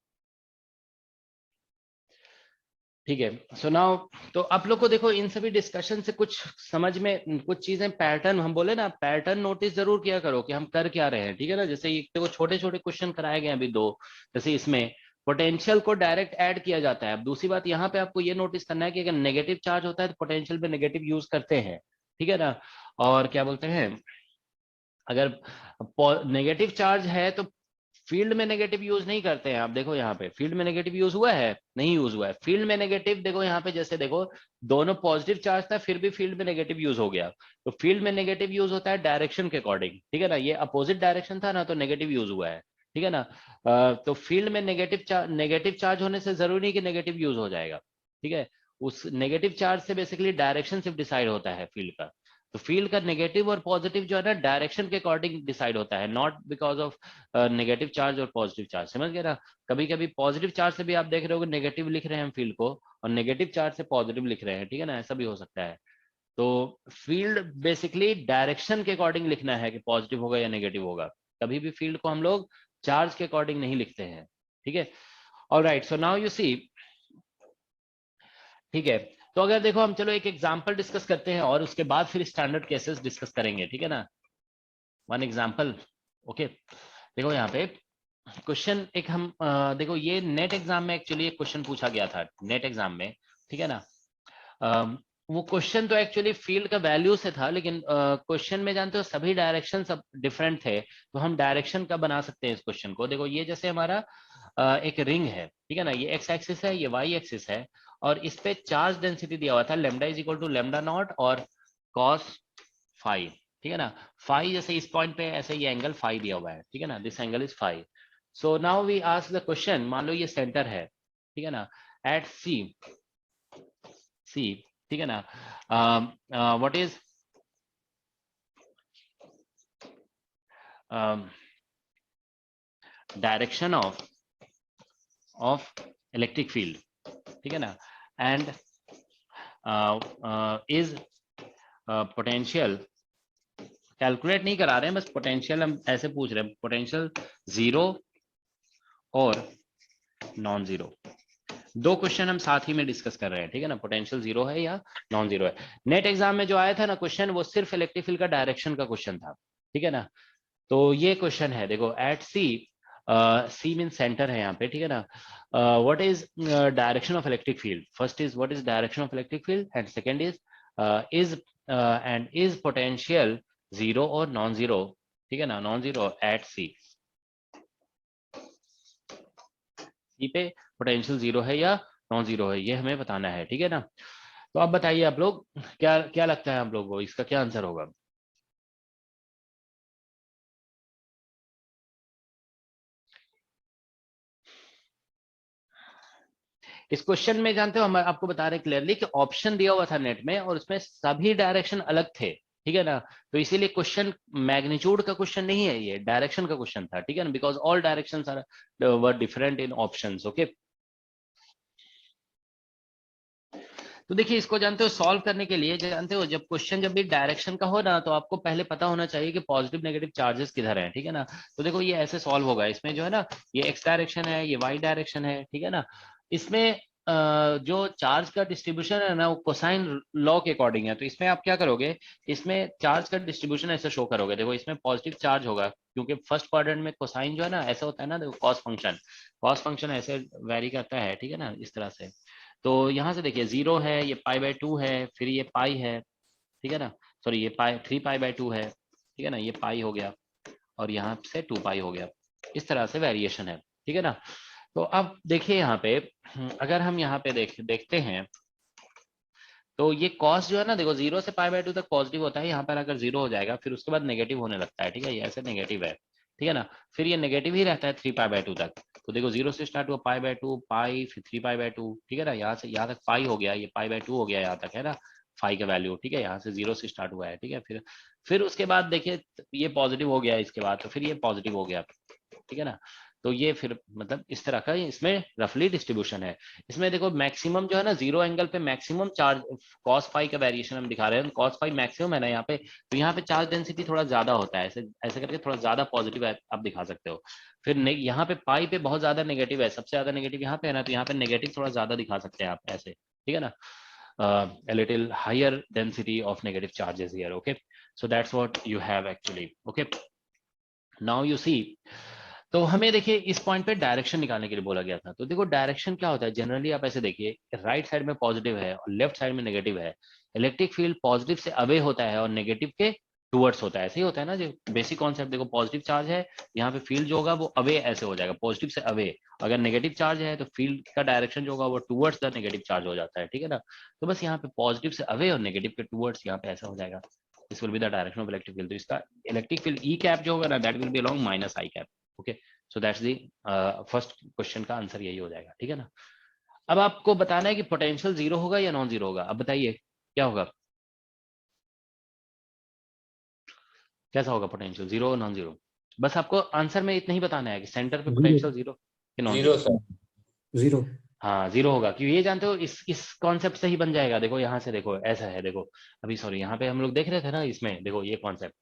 ठीक है। सो नाउ तो आप लोग को देखो इन सभी डिस्कशन से कुछ समझ में, कुछ चीजें पैटर्न, हम बोले ना पैटर्न नोटिस जरूर किया करो कि हम कर क्या रहे हैं, ठीक है ना। जैसे ये देखो छोटे छोटे क्वेश्चन कराए गए हैं अभी दो, जैसे इसमें पोटेंशियल को डायरेक्ट ऐड किया जाता है। अब दूसरी बात यहाँ पे आपको ये नोटिस करना है कि अगर नेगेटिव चार्ज होता है तो पोटेंशियल पे नेगेटिव यूज करते हैं, ठीक है ना। और क्या बोलते हैं, अगर नेगेटिव चार्ज है तो फील्ड में नेगेटिव यूज नहीं करते हैं। आप देखो यहाँ पे फील्ड में नेगेटिव यूज हुआ है, नहीं यूज हुआ है। फील्ड में नेगेटिव देखो यहाँ पे, जैसे देखो दोनों पॉजिटिव चार्ज था फिर भी फील्ड में नेगेटिव यूज हो गया। तो फील्ड में नेगेटिव यूज होता है डायरेक्शन के अकॉर्डिंग, ठीक है ना। ये अपोजिट डायरेक्शन था ना तो नेगेटिव यूज हुआ है, ठीक है ना। तो फील्ड में नेगेटिव चार्ज होने से जरूरी नहीं कि नेगेटिव यूज हो जाएगा, ठीक है। उस नेगेटिव चार्ज से बेसिकली डायरेक्शन सिर्फ डिसाइड होता है फील्ड का। तो फील्ड का नेगेटिव और पॉजिटिव जो है ना डायरेक्शन के अकॉर्डिंग डिसाइड होता है, not because of negative charge और पॉजिटिव चार्ज, समझ गए ना। कभी कभी पॉजिटिव चार्ज से भी आप देख रहे हो नेगेटिव लिख रहे हैं हम फील्ड को, और नेगेटिव चार्ज से पॉजिटिव लिख रहे हैं, ठीक है ना, ऐसा भी हो सकता है। तो फील्ड बेसिकली डायरेक्शन के अकॉर्डिंग लिखना है कि पॉजिटिव होगा या नेगेटिव होगा। कभी भी फील्ड को हम लोग चार्ज के अकॉर्डिंग नहीं लिखते हैं, ठीक है। Alright, so now you see, ठीक है। तो अगर देखो हम चलो एक एग्जांपल डिस्कस करते हैं और उसके बाद फिर स्टैंडर्ड केसेस डिस्कस करेंगे, ठीक है ना। One example, okay. देखो यहाँ पे क्वेश्चन एक हम देखो ये नेट एग्जाम में एक्चुअली एक क्वेश्चन पूछा गया था नेट एग्जाम में, ठीक है ना। वो क्वेश्चन तो एक्चुअली फील्ड का वैल्यू से था, लेकिन क्वेश्चन में जानते हो सभी डायरेक्शन सब डिफरेंट थे, तो हम डायरेक्शन का बना सकते हैं इस क्वेश्चन को। देखो ये जैसे हमारा एक रिंग है, ठीक है ना, ये एक्स एक्सिस है, ये वाई एक्सिस है, और इस पे चार्ज डेंसिटी दिया हुआ था lambda is equal to lambda naught और कॉस फाई, ठीक है ना। फाई जैसे इस पॉइंट पे ऐसे ये एंगल फाई दिया हुआ है, ठीक है ना, this angle is phi. So now we ask the question, मान लो ये सेंटर है, ठीक है ना, एट सी, ठीक है ना, what is direction of electric field, ठीक है ना, एंड इज पोटेंशियल, कैलकुलेट नहीं करा रहे हैं, बस पोटेंशियल हम ऐसे पूछ रहे हैं, पोटेंशियल जीरो और नॉन जीरो। दो क्वेश्चन हम साथ ही में डिस्कस कर रहे हैं, ठीक है ना, पोटेंशियल जीरो है या नॉन जीरो है। नेट एग्जाम में जो आया था ना क्वेश्चन, वो सिर्फ इलेक्ट्रिक फील्ड का डायरेक्शन का क्वेश्चन था, ठीक है ना। तो ये क्वेश्चन है, देखो एट सी, सी मीन सेंटर है यहाँ पे, ठीक है ना। What is direction of electric field, first is what is direction of electric field, and second is potential zero और नॉन जीरो, ठीक है ना, नॉन जीरो एट सी, सी पे पोटेंशियल जीरो है या नॉन जीरो है, ये हमें बताना है, ठीक है ना। तो अब बताइए आप लोग, क्या क्या लगता है आप लोगों को इसका क्या आंसर होगा। इस क्वेश्चन में जानते हो हम आपको बता रहे क्लियरली कि ऑप्शन दिया हुआ था नेट में और उसमें सभी डायरेक्शन अलग थे, ठीक है ना। तो इसीलिए क्वेश्चन मैग्नीट्यूड का क्वेश्चन नहीं है, ये डायरेक्शन का क्वेश्चन था, ठीक है ना, because all directions are were different in options, okay. तो देखिए इसको जानते हो सॉल्व करने के लिए, जानते हो जब क्वेश्चन जब भी डायरेक्शन का हो ना तो आपको पहले पता होना चाहिए कि पॉजिटिव नेगेटिव चार्जेस किधर हैं, ठीक है ना। तो देखो ये ऐसे सॉल्व होगा, इसमें जो है ना ये एक्स डायरेक्शन है, ये वाई डायरेक्शन है, ठीक है ना। इसमें जो चार्ज का डिस्ट्रीब्यूशन है ना वो कोसाइन लॉ के अकॉर्डिंग है। तो इसमें आप क्या करोगे, इसमें चार्ज का डिस्ट्रीब्यूशन ऐसे शो करोगे, देखो इसमें पॉजिटिव चार्ज होगा क्योंकि फर्स्ट क्वाड्रेंट में कोसाइन जो है ना ऐसा होता है ना, देखो कॉस फंक्शन ऐसे वेरी करता है, ठीक है ना, इस तरह से। तो यहाँ से देखिए जीरो है, ये पाई बाय टू है, फिर ये पाई है, ठीक है ना, सॉरी ये पाई 3 पाई बाय 2 है, ठीक है ना, ये पाई हो गया और यहाँ से 2 पाई हो गया, इस तरह से वेरिएशन है, ठीक है ना। तो अब देखिए यहाँ पे अगर हम यहाँ पे देखते हैं तो ये कॉस जो है ना, देखो 0 से पाई बाय 2 तक पॉजिटिव होता है, यहाँ पर अगर 0 हो जाएगा फिर उसके बाद नेगेटिव होने लगता है, ठीक है, ये ऐसे नेगेटिव है, ठीक है ना। फिर ये नेगेटिव ही रहता है 3 पाई बाय 2 तक। तो देखो 0 से स्टार्ट हुआ पाई बाय 2 पाई, फिर 3 पाई बाय 2, ठीक है ना, यहाँ से यहाँ तक पाई हो गया, ये पाई बाय 2 हो गया यहाँ तक, है ना, फाई का वैल्यू, ठीक है, यहाँ से 0 से स्टार्ट हुआ है, ठीक है। फिर उसके बाद देखिए ये पॉजिटिव हो गया इसके बाद, तो फिर ये पॉजिटिव हो गया, ठीक है ना। तो ये फिर मतलब इस तरह का इसमें रफली डिस्ट्रीब्यूशन है। इसमें देखो मैक्सिमम जो है ना, जीरो एंगल पे मैक्सिमम चार्ज cos फाई का वेरिएशन हम दिखा रहे हैं, cos फाई मैक्सिमम है ना यहाँ पे, तो यहाँ पे चार्ज डेंसिटी थोड़ा ज्यादा होता है, ऐसे ऐसे करके थोड़ा ज्यादा पॉजिटिव आप दिखा सकते हो। फिर यहाँ पे पाई पे बहुत ज्यादा नेगेटिव है, सबसे ज्यादा नेगेटिव यहाँ पे है ना, तो यहाँ पे नेगेटिव थोड़ा ज्यादा दिखा सकते हैं आप ऐसे, ठीक है ना, a little higher density of negative charges here. Okay, so that's what you have actually. Okay, now you see, तो हमें देखिए इस पॉइंट पे डायरेक्शन निकालने के लिए बोला गया था। तो देखो डायरेक्शन क्या होता है, जनरली आप ऐसे देखिए, राइट साइड में पॉजिटिव है और लेफ्ट साइड में नेगेटिव है। इलेक्ट्रिक फील्ड पॉजिटिव से अवे होता है और नेगेटिव के टूवर्ड्स होता है, ऐसे ही होता है ना, जो बेसिक कॉन्सेप्ट। देखो पॉजिटिव चार्ज है, यहाँ पे फील्ड जो होगा वो अवे ऐसे हो जाएगा, पॉजिटिव से अवे। अगर नेगेटिव चार्ज है तो फील्ड का डायरेक्शन जो होगा वो टूवर्ड्स द नेगेटिव चार्ज हो जाता है, ठीक है ना। तो बस यहाँ पे पॉजिटिव से अवे और नेगेटिव के टूवर्ड्स यहाँ पे ऐसा हो जाएगा, this will be the direction of electric field. तो इसका इलेक्ट्रिक फील्ड ई कैप जो होगा ना, that will B along minus i cap. Okay, so that's the first question का आंसर यही हो जाएगा, ठीक है ना। अब आपको बताना है कि पोटेंशियल जीरो होगा या नॉन जीरो होगा। अब बताइए क्या होगा, कैसा होगा पोटेंशियल, जीरो और नॉन जीरो। बस आपको आंसर में इतना ही बताना है कि सेंटर पे पोटेंशियल जीरो कि non zero zero. Sir, zero. हाँ जीरो होगा, क्योंकि ये जानते हो इस कॉन्सेप्ट से ही बन जाएगा। देखो यहाँ से देखो ऐसा है, देखो अभी सॉरी यहाँ पे हम लोग देख रहे थे ना, इसमें देखो ये कॉन्सेप्ट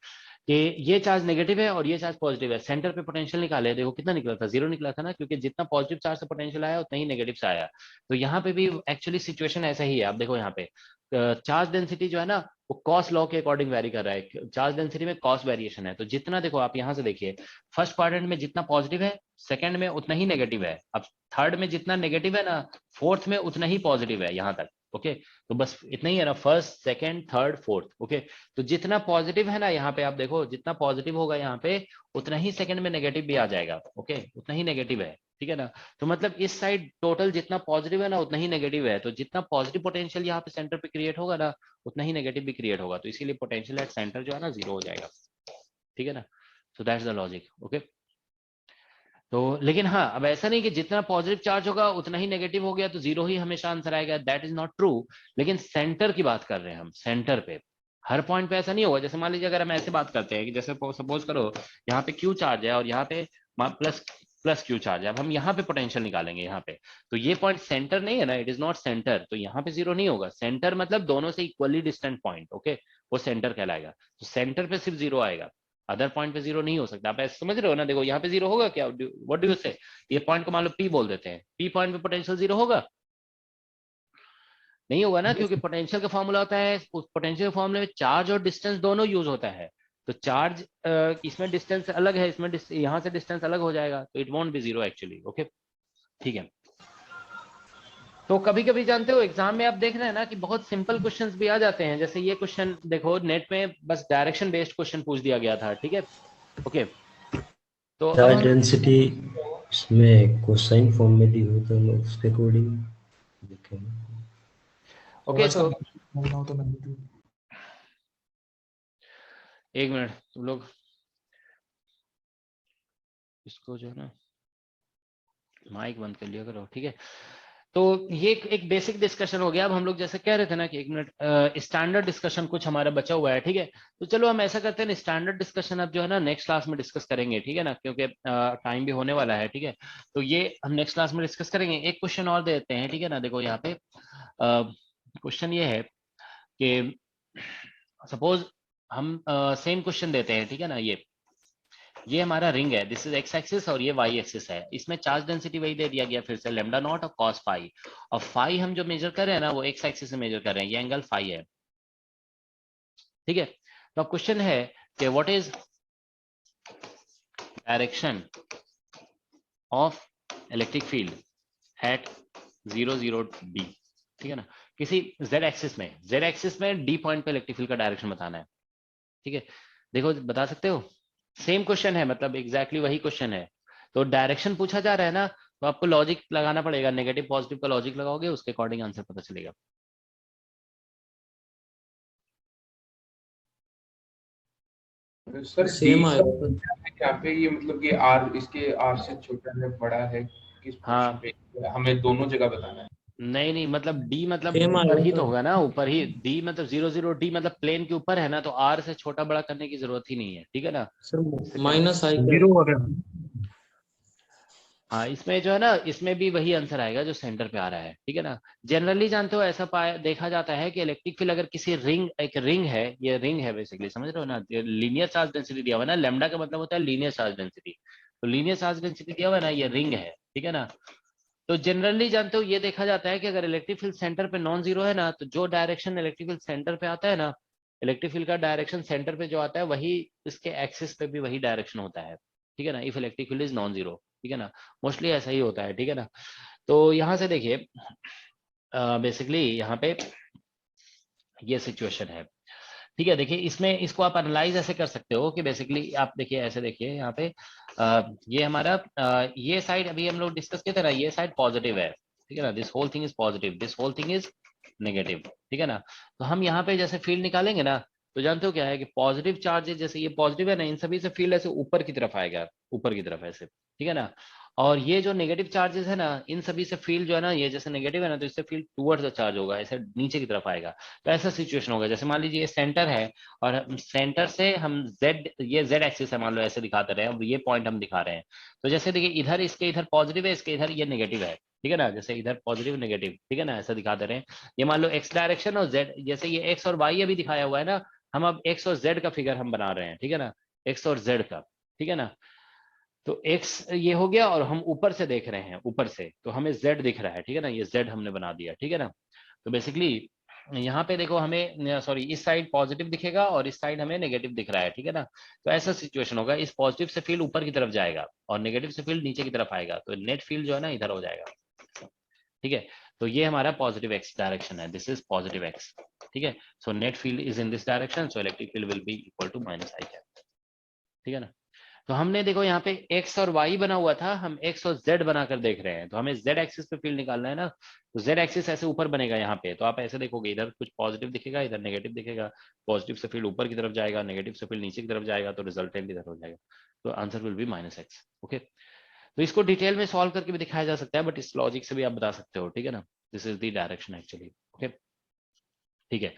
कि ये चार्ज नेगेटिव है और ये चार्ज पॉजिटिव है, सेंटर पे पोटेंशियल निकाले, देखो कितना निकला था, जीरो निकला था ना, क्योंकि जितना पॉजिटिव चार्ज से पोटेंशियल आया उतना ही नेगेटिव से आया। तो यहाँ पे भी एक्चुअली सिचुएशन ऐसा ही है। आप देखो यहाँ पे चार्ज डेंसिटी जो है ना, वो कॉस लॉ के अकॉर्डिंग वेरी कर रहा है, चार्ज डेंसिटी में कॉस वेरिएशन है। तो जितना देखो आप यहाँ से देखिए, फर्स्ट क्वाड्रेंट में जितना पॉजिटिव है, सेकंड में उतना ही नेगेटिव है, अब थर्ड में जितना नेगेटिव है ना, फोर्थ में उतना ही पॉजिटिव है यहाँ तक। ओके, तो बस इतना ही है ना, first second third fourth. Okay, तो जितना पॉजिटिव है ना यहाँ पे, आप देखो जितना पॉजिटिव होगा यहाँ पे, उतना ही सेकंड में नेगेटिव भी आ जाएगा। ओके, उतना ही नेगेटिव है, ठीक है ना। तो मतलब इस साइड टोटल जितना पॉजिटिव है ना, उतना ही नेगेटिव है। तो जितना पॉजिटिव पोटेंशियल यहाँ पे सेंटर पे क्रिएट होगा ना, उतना ही नेगेटिव भी क्रिएट होगा। तो इसीलिए पोटेंशियल एट सेंटर जो है ना, जीरो हो जाएगा, ठीक है ना। So that's the logic. Okay, तो लेकिन हाँ, अब ऐसा नहीं कि जितना पॉजिटिव चार्ज होगा उतना ही नेगेटिव हो गया तो जीरो ही हमेशा आंसर आएगा, दैट इज नॉट ट्रू। लेकिन सेंटर की बात कर रहे हैं हम, सेंटर पे हर पॉइंट पे ऐसा नहीं होगा। जैसे मान लीजिए अगर हम ऐसे बात करते हैं कि जैसे सपोज करो यहाँ पे क्यू चार्ज है और यहाँ पे प्लस प्लस क्यू चार्ज है, अब हम यहाँ पे पोटेंशियल निकालेंगे यहाँ पे, तो ये पॉइंट सेंटर नहीं है ना, इट इज नॉट सेंटर, तो यहाँ पे जीरो नहीं होगा। सेंटर मतलब दोनों से इक्वली डिस्टेंट पॉइंट, ओके, वो सेंटर कहलाएगा। तो सेंटर पे सिर्फ जीरो आएगा, अदर पॉइंट पे जीरो नहीं हो सकता। आप ऐसे समझ रहे हो ना, देखो यहाँ पे जीरो होगा क्या, व्हाट डू यू से, ये पॉइंट को मान लो पी बोल देते हैं, पी पॉइंट पे पोटेंशियल जीरो होगा, नहीं होगा ना, क्योंकि पोटेंशियल का फॉर्मूला होता है, उस पोटेंशियल फॉर्मूले में चार्ज और डिस्टेंस दोनों यूज होता है। तो चार्ज इसमें डिस्टेंस अलग है, इसमें यहाँ से डिस्टेंस अलग हो जाएगा, तो it won't be zero actually. Okay, ठीक है। तो कभी कभी जानते हो एग्जाम में आप देख रहे हैं ना कि बहुत सिंपल क्वेश्चंस भी आ जाते हैं, जैसे ये क्वेश्चन देखो, नेट में बस डायरेक्शन बेस्ड क्वेश्चन पूछ दिया गया था, ठीक है। ओके, तो अब चार्ज डेंसिटी इसमें कोसाइन फॉर्म में दी हो तो हम उसके अकॉर्डिंग लिखेंगे। ओके, तो एक मिनट तुम लोग इसको जो है ना माइक बंद कर लिया करो, ठीक है। तो ये एक बेसिक डिस्कशन हो गया। अब हम लोग जैसे कह रहे थे ना कि एक मिनट स्टैंडर्ड डिस्कशन कुछ हमारा बचा हुआ है, ठीक है। तो चलो हम ऐसा करते हैं, स्टैंडर्ड डिस्कशन अब जो है ना नेक्स्ट क्लास में डिस्कस करेंगे, ठीक है ना, क्योंकि टाइम भी होने वाला है, ठीक है। तो ये हम नेक्स्ट क्लास में डिस्कस करेंगे। एक क्वेश्चन और देते हैं, ठीक है ना। देखो यहाँ पे क्वेश्चन ये है कि सपोज हम सेम क्वेश्चन देते हैं, ठीक है ना। ये हमारा रिंग है, दिस इज एक्स एक्सिस और ये वाई एक्सिस है। इसमें चार्ज डेंसिटी वही दे दिया गया फिर से, लेमडा नॉट और कॉस फाई। और फाई हम जो मेजर कर रहे हैं ना, वो एक्स एक्सिस से मेजर कर रहे हैं, ये एंगल फाई है, ठीक है। तो अब क्वेश्चन है कि what is direction of electric field eight 0 D, ठीक है ना। किसी z एक्सिस में डी पॉइंट पे इलेक्ट्रिक फील्ड का डायरेक्शन बताना है, ठीक है। देखो बता सकते हो, सेम क्वेश्चन है, मतलब एग्जैक्टली वही क्वेश्चन है। तो डायरेक्शन पूछा जा रहा है ना, तो आपको लॉजिक लगाना पड़ेगा, नेगेटिव पॉजिटिव का लॉजिक लगाओगे, उसके अकॉर्डिंग आंसर पता चलेगा। सर सेम डी आएगा। यहाँ पे, ये मतलब कि आर इसके आर से छोटा है बड़ा है, किस पोजीशन हाँ, पे हमें दोनों जगह बताना है। नहीं नहीं, मतलब डी मतलब सेम ऊपर आएगा ही तो सर। होगा ना, ऊपर ही। डी मतलब 0 डी मतलब प्लेन के ऊपर है ना, तो आर से छोटा बड़ा करने की जरूरत ही नहीं है, ठीक है ना। सर माइनस आई जीरो क्या? हो गया। हाँ, इसमें जो है ना, इसमें भी वही आंसर आएगा जो सेंटर पे आ रहा है, ठीक है ना। जनरली जानते हो ऐसा पाया देखा जाता है कि इलेक्ट्रिक फील्ड अगर किसी रिंग, एक रिंग है, ये रिंग है बेसिकली, समझ रहे हो ना, लीनियर चार्ज डेंसिटी दिया हुआ है ना, लैम्डा का मतलब होता है लीनियर चार्ज डेंसिटी, तो लीनियर चार्ज डेंसिटी दिया हुआ है ना, ये रिंग है, ठीक है ना। तो जनरली जानते हो ये देखा जाता है कि अगर इलेक्ट्रिक फील्ड सेंटर पे नॉन जीरो है ना, तो जो डायरेक्शन इलेक्ट्रिक फील्ड सेंटर पे आता है ना, इलेक्ट्रिक फील्ड का डायरेक्शन सेंटर पे जो आता है वही इसके एक्सिस पे भी वही डायरेक्शन होता है, ठीक है ना, if electric field is non zero, ठीक है ना। मोस्टली ऐसा ही होता है, ठीक है ना। तो यहाँ से देखिए बेसिकली यहाँ पे ये सिचुएशन है, ठीक है। देखिए इसमें इसको आप एनालाइज ऐसे कर सकते हो कि बेसिकली आप देखिए, ऐसे देखिए यहाँ पे ये हमारा ये साइड अभी हम लोग डिस्कस किए थे ना, ये साइड पॉजिटिव है, ठीक है ना, this whole thing is positive, this whole thing is negative, ठीक है ना। तो हम यहाँ पे जैसे फील्ड निकालेंगे ना, तो जानते हो क्या है कि पॉजिटिव चार्जेस, जैसे ये पॉजिटिव है ना, इन सभी से फील्ड ऐसे ऊपर की तरफ आएगा, ऊपर की तरफ ऐसे, ठीक है ना। और ये जो नेगेटिव चार्जेस है ना, इन सभी से फील्ड जो है ना, ये जैसे नेगेटिव है ना, तो इससे फील्ड टूवर्ड्स द चार्ज होगा, ऐसे नीचे की तरफ आएगा। तो ऐसा सिचुएशन होगा, जैसे मान लीजिए ये सेंटर है और सेंटर से हम जेड, ये जेड एक्सिस है मान लो, ऐसे दिखाते रहे, अब ये पॉइंट हम दिखा रहे हैं। तो जैसे देखिए इधर, इसके इधर पॉजिटिव है, इसके इधर ये नेगेटिव है, ठीक है ना, जैसे इधर पॉजिटिव नेगेटिव, ठीक है ना, ऐसा दिखाते रहे। ये मान लो एक्स डायरेक्शन और जेड, जैसे ये एक्स और वाई अभी दिखाया हुआ है ना, हम अब एक्स और जेड का फिगर हम बना रहे हैं, ठीक है ना, एक्स और जेड का, ठीक है ना। तो एक्स ये हो गया और हम ऊपर से देख रहे हैं, ऊपर से तो हमें जेड दिख रहा है, ठीक है ना, ये जेड हमने बना दिया, ठीक है ना। तो बेसिकली यहाँ पे देखो हमें, सॉरी, इस साइड पॉजिटिव दिखेगा और इस साइड हमें नेगेटिव दिख रहा है, ठीक है ना। तो ऐसा सिचुएशन होगा, इस पॉजिटिव से फील्ड ऊपर की तरफ जाएगा और नेगेटिव से फील्ड नीचे की तरफ आएगा, तो नेट फील्ड जो है ना इधर हो जाएगा, ठीक है। तो ये हमारा पॉजिटिव एक्स डायरेक्शन है, दिस इज पॉजिटिव एक्स, ठीक है। So net field is in this direction, so electric field will be equal to minus i cap, ठीक है ना। तो हमने देखो यहाँ पे x और y बना हुआ था, हम x और z बनाकर देख रहे हैं, तो हमें z एक्सिस पे फील्ड निकालना है ना, तो z एक्सिस ऐसे ऊपर बनेगा यहाँ पे, तो आप ऐसे देखोगे, इधर कुछ पॉजिटिव दिखेगा, इधर नेगेटिव दिखेगा, पॉजिटिव से फील्ड ऊपर की तरफ जाएगा, नेगेटिव से फील्ड नीचे की तरफ जाएगा, तो रिजल्टेंट इधर हो जाएगा, तो answer will be minus x, okay. तो इसको डिटेल में सॉल्व करके भी दिखाया जा सकता है, बट इस लॉजिक से भी आप बता सकते हो, ठीक है ना, this is the direction actually, okay, ठीक है।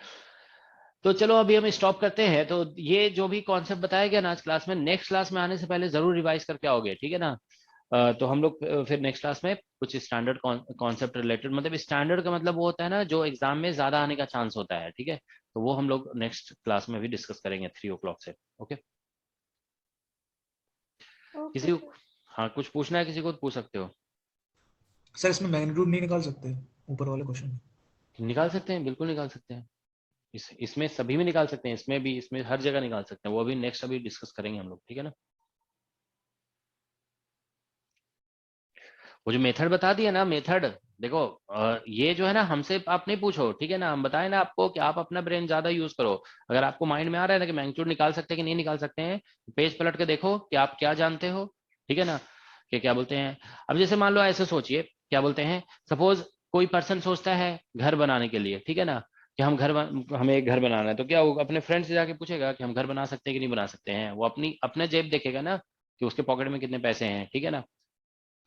तो चलो अभी हम स्टॉप करते हैं। तो ये जो भी कॉन्सेप्ट बताया गया ना आज क्लास में, नेक्स्ट क्लास में आने से पहले जरूर रिवाइज करके आओगे, ठीक है ना। तो हम लोग फिर नेक्स्ट क्लास में कुछ स्टैंडर्ड कॉन्सेप्ट रिलेटेड, मतलब स्टैंडर्ड का मतलब वो होता है ना जो एग्जाम में ज्यादा आने का चांस होता है, ठीक है, तो वो हम लोग नेक्स्ट क्लास में भी डिस्कस करेंगे 3 o'clock से, ओके। ओके किसी को, सर। हाँ, कुछ पूछना है किसी को तो पूछ सकते हो, सर इसमें मैग्नीट्यूड नहीं निकाल सकते ऊपर वाले क्वेश्चन में? निकाल सकते हैं, बिल्कुल निकाल सकते हैं, इसमें सभी में निकाल सकते हैं, इसमें भी, इसमें हर जगह निकाल सकते हैं, वो अभी नेक्स्ट अभी डिस्कस करेंगे हम लोग, ठीक है ना। वो जो मेथड बता दिया ना, मेथड देखो, ये जो है ना हमसे आप नहीं पूछो, ठीक है ना, हम बताए ना आपको कि आप अपना ब्रेन ज्यादा यूज करो। अगर आपको माइंड में आ रहा है ना कि मैग्नीट्यूड निकाल सकते हैं कि नहीं निकाल सकते हैं, पेज पलट के देखो कि आप क्या जानते हो, ठीक है ना, कि क्या बोलते हैं। अब जैसे मान लो ऐसे सोचिए, क्या बोलते हैं, सपोज कोई पर्सन सोचता है घर बनाने के लिए, ठीक है ना, कि हमें एक घर बनाना है, तो क्या वो अपने फ्रेंड से जाके पूछेगा कि हम घर बना सकते हैं कि नहीं बना सकते हैं, वो अपने जेब देखेगा ना कि उसके पॉकेट में कितने पैसे हैं, ठीक है ना।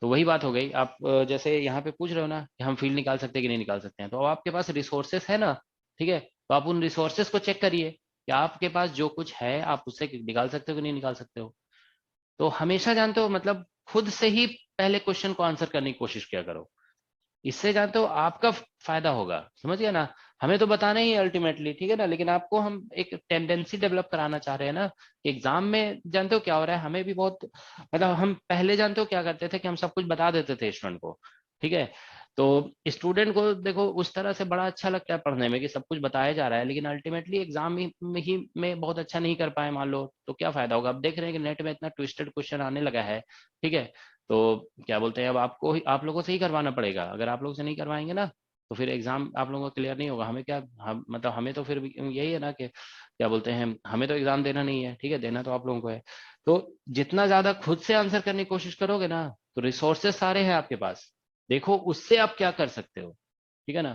तो वही बात हो गई, आप जैसे यहाँ पे पूछ रहे हो ना कि हम फील्ड निकाल सकते हैं कि नहीं निकाल सकते हैं, तो अब आपके पास रिसोर्सेस है ना, ठीक है, तो आप उन रिसोर्सेस को चेक करिए कि आपके पास जो कुछ है आप उससे निकाल सकते हो कि नहीं निकाल सकते हो। तो हमेशा जानते हो, मतलब खुद से ही पहले क्वेश्चन को आंसर करने की कोशिश किया करो, इससे जानते हो आपका फायदा होगा, समझ गया ना। हमें तो बताना ही है अल्टीमेटली, ठीक है ना, लेकिन आपको हम एक टेंडेंसी डेवलप कराना चाह रहे हैं ना कि एग्जाम में जानते हो क्या हो रहा है, हमें भी बहुत, मतलब हम पहले जानते हो क्या करते थे कि हम सब कुछ बता देते थे स्टूडेंट को, ठीक है। तो स्टूडेंट को देखो उस तरह से बड़ा अच्छा लगता है पढ़ने में कि सब कुछ बताया जा रहा है, लेकिन अल्टीमेटली एग्जाम में बहुत अच्छा नहीं कर पाए मान लो, तो क्या फायदा होगा। अब देख रहे हैं कि नेट में इतना ट्विस्टेड क्वेश्चन आने लगा है, ठीक है। तो क्या बोलते हैं, अब आप लोगों से ही करवाना पड़ेगा, अगर आप लोगों से नहीं करवाएंगे ना तो फिर एग्जाम आप लोगों का क्लियर नहीं होगा। हमें क्या, मतलब हमें तो फिर यही है ना कि क्या बोलते हैं, हमें तो एग्जाम देना नहीं है, ठीक है, देना तो आप लोगों को है। तो जितना ज्यादा खुद से आंसर करने की कोशिश करोगे ना, तो रिसोर्सेस सारे हैं आपके पास, देखो उससे आप क्या कर सकते हो, ठीक है ना।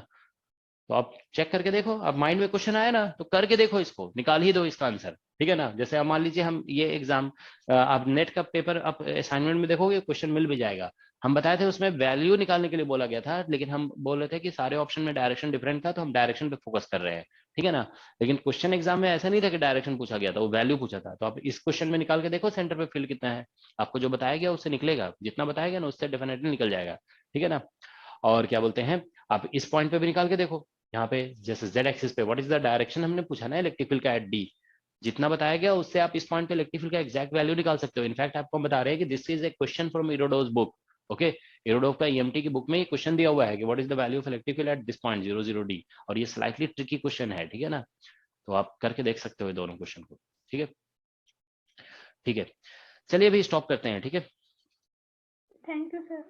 तो आप चेक करके देखो, अब माइंड में क्वेश्चन आया ना तो करके देखो, इसको निकाल ही दो इसका आंसर, ठीक है ना। जैसे अब मान लीजिए हम ये एग्जाम, आप नेट का पेपर आप असाइनमेंट में देखोगे क्वेश्चन मिल भी जाएगा। हम बताए थे उसमें वैल्यू निकालने के लिए बोला गया था, लेकिन हम बोल रहे थे कि सारे ऑप्शन में डायरेक्शन डिफरेंट था, तो हम डायरेक्शन पे फोकस कर रहे हैं, ठीक है ना। लेकिन क्वेश्चन एग्जाम में ऐसा नहीं था कि डायरेक्शन पूछा गया था, वो वैल्यू पूछा था। तो आप इस क्वेश्चन में निकाल के देखो सेंटर पे फील्ड कितना है, आपको जो बताया गया उससे निकलेगा, जितना बताया गया ना उससे डेफिनेटली निकल जाएगा, ठीक है ना। और क्या बोलते हैं, आप इस पॉइंट पे भी निकाल के देखो, यहाँ पे जैसे जेड एक्सिस पे व्हाट इज द डायरेक्शन हमने पूछा ना इलेक्ट्रिक फील्ड का एट डी, जितना बताया गया उससे आप इस पॉइंट पे इलेक्ट्रिक फील्ड का एग्जैक्ट वैल्यू निकाल सकते हो। इनफैक्ट आपको हम बता रहे हैं कि this is a question from Irodov book, okay. Irodov का ईएमटी की बुक में ये क्वेश्चन दिया हुआ है कि what is the value of electric field at this point 00D, और ये स्लाइटली ट्रिकी क्वेश्चन है, ठीक है ना। तो आप करके देख सकते हो दोनों क्वेश्चन को, ठीक है। ठीक है, चलिए अभी स्टॉप करते हैं, ठीक है। Thank you sir.